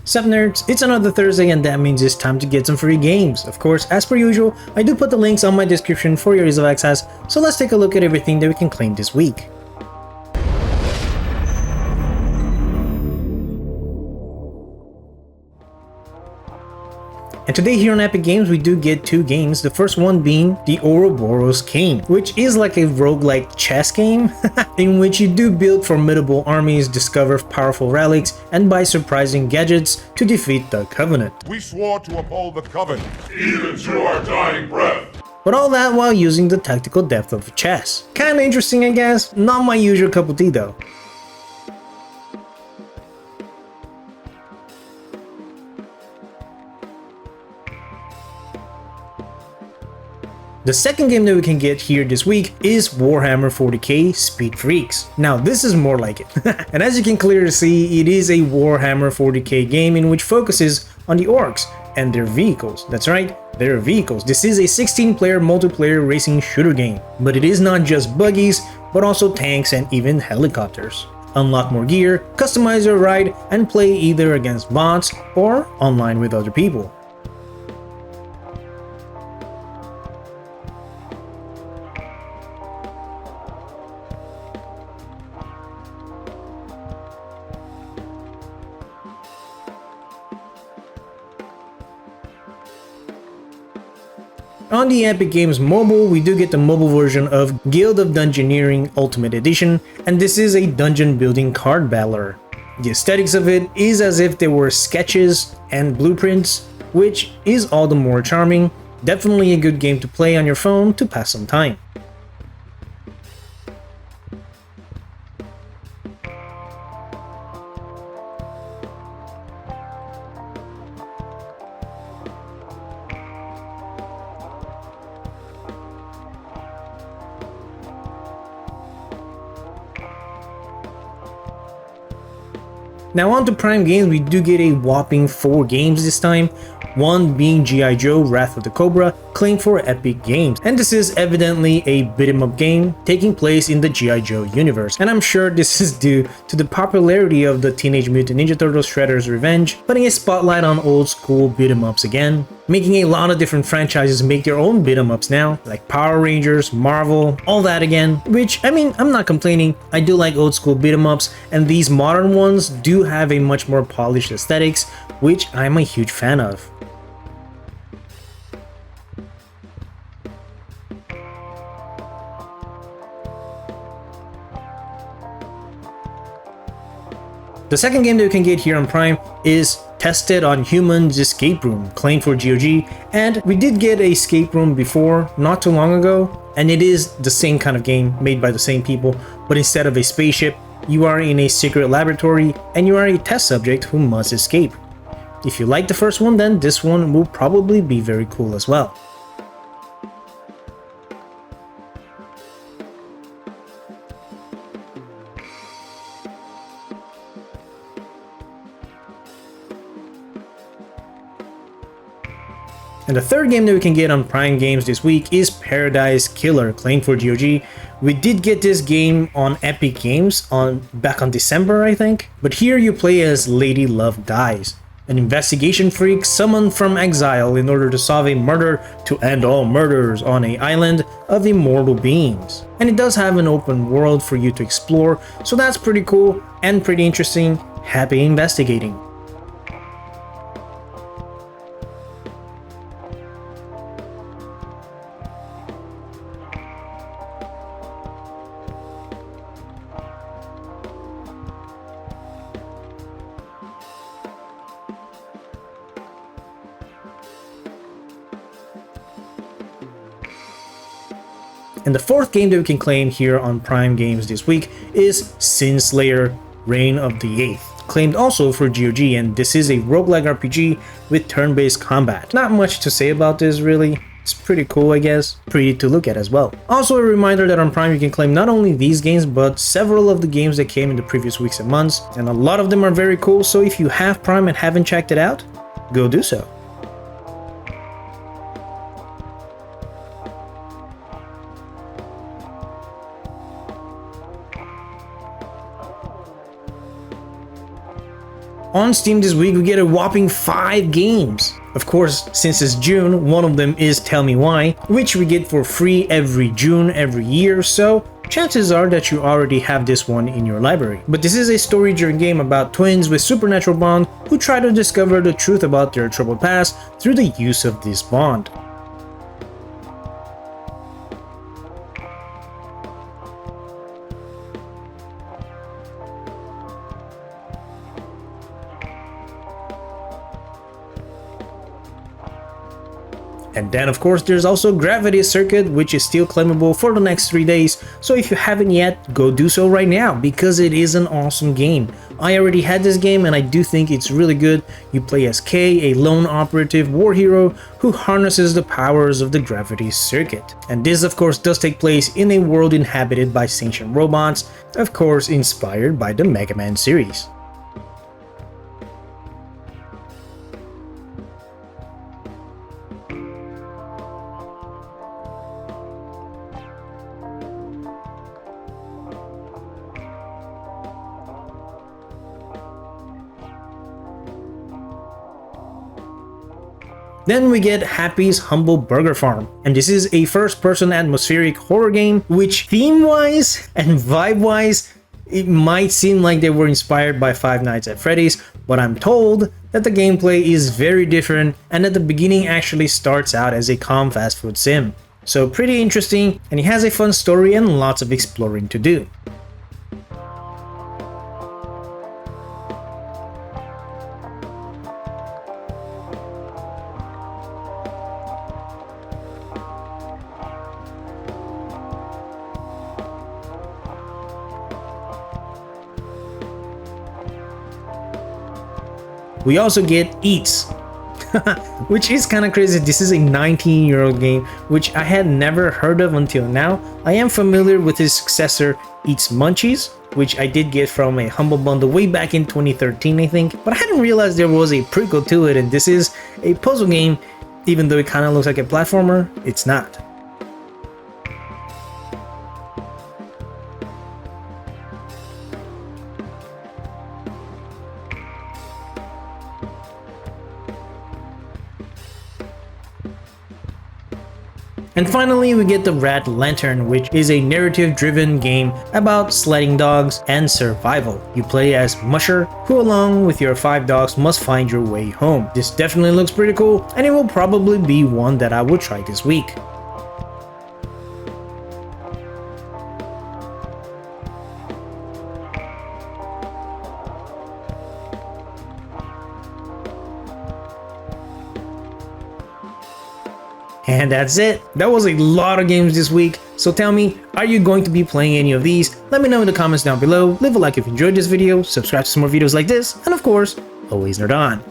Sup nerds, it's another Thursday and that means it's time to get some free games. Of course, as per usual, I do put the links on my description for your ease of access, so let's take a look at everything that we can claim this week. And today here on Epic Games we do get two games, the first one being the Ouroboros game, which is like a roguelike chess game in which you do build formidable armies, discover powerful relics, and buy surprising gadgets to defeat the Covenant. We swore to uphold the Covenant, even to our dying breath. But all that while using the tactical depth of chess. Kinda interesting, I guess, not my usual cup of tea though. The second game that we can get here this week is Warhammer 40k Speed Freaks. Now this is more like it. And as you can clearly see, it is a Warhammer 40k game in which focuses on the orcs and their vehicles. That's right, their vehicles. This is a 16-player multiplayer racing shooter game. But it is not just buggies, but also tanks and even helicopters. Unlock more gear, customize your ride, and play either against bots or online with other people. On the Epic Games mobile, we do get the mobile version of Guild of Dungeoneering Ultimate Edition, and this is a dungeon building card battler. The aesthetics of it is as if there were sketches and blueprints, which is all the more charming. Definitely a good game to play on your phone to pass some time. Now on to Prime Games, we do get a whopping 4 games this time, one being G.I. Joe Wrath of the Cobra, claimed for Epic Games. And this is evidently a beat-em-up game taking place in the G.I. Joe universe. And I'm sure this is due to the popularity of the Teenage Mutant Ninja Turtles Shredder's Revenge, putting a spotlight on old school beat-em-ups again, making a lot of different franchises make their own beat-em-ups now, like Power Rangers, Marvel, all that again, which, I mean, I'm not complaining. I do like old school beat-em-ups, and these modern ones do have a much more polished aesthetics, which I'm a huge fan of. The second game that you can get here on Prime is Tested on Humans Escape Room, claimed for GOG, and we did get a escape room before, not too long ago, and it is the same kind of game made by the same people, but instead of a spaceship, you are in a secret laboratory and you are a test subject who must escape. If you like the first one, then this one will probably be very cool as well. And the third game that we can get on Prime Games this week is Paradise Killer, claimed for GOG. We did get this game on Epic Games back on December, I think. But here you play as Lady Love Dies, an investigation freak summoned from exile in order to solve a murder to end all murders on an island of immortal beings. And it does have an open world for you to explore, so that's pretty cool and pretty interesting. Happy investigating. And the fourth game that we can claim here on Prime Games this week is Sin Slayer Reign of the Eighth, claimed also for GOG, and this is a roguelike RPG with turn-based combat. Not much to say about this really. It's pretty cool, I guess. Pretty to look at as well. Also a reminder that on Prime you can claim not only these games, but several of the games that came in the previous weeks and months, and a lot of them are very cool, so if you have Prime and haven't checked it out, go do so. on Steam this week we get a whopping 5 games. Of course, since it's June, one of them is Tell Me Why, which we get for free every June every year, so chances are that you already have this one in your library. But this is a story-driven game about twins with supernatural bond who try to discover the truth about their troubled past through the use of this bond. And then of course there's also Gravity Circuit, which is still claimable for the next 3 days, so if you haven't yet, go do so right now because it is an awesome game. I already had this game and I do think it's really good. You play as Kay, a lone operative war hero who harnesses the powers of the Gravity Circuit. And this of course does take place in a world inhabited by sentient robots, of course inspired by the Mega Man series. Then we get Happy's Humble Burger Farm, and this is a first-person atmospheric horror game which theme-wise and vibe-wise it might seem like they were inspired by Five Nights at Freddy's, but I'm told that the gameplay is very different and that the beginning actually starts out as a calm fast food sim. So pretty interesting, and it has a fun story and lots of exploring to do. We also get Eets, which is kind of crazy. This is a 19-year-old game, which I had never heard of until now. I am familiar with his successor, Eets Munchies, which I did get from a Humble Bundle way back in 2013, I think. But I hadn't realized there was a prequel to it, and this is a puzzle game. Even though it kind of looks like a platformer, it's not. And finally, we get the Rat Lantern, which is a narrative-driven game about sledding dogs and survival. You play as Musher, who along with your 5 dogs must find your way home. This definitely looks pretty cool, and it will probably be one that I will try this week. And that's it. That was a lot of games this week. So tell me, are you going to be playing any of these? Let me know in the comments down below. Leave a like if you enjoyed this video, subscribe to some more videos like this, and of course, always nerd on.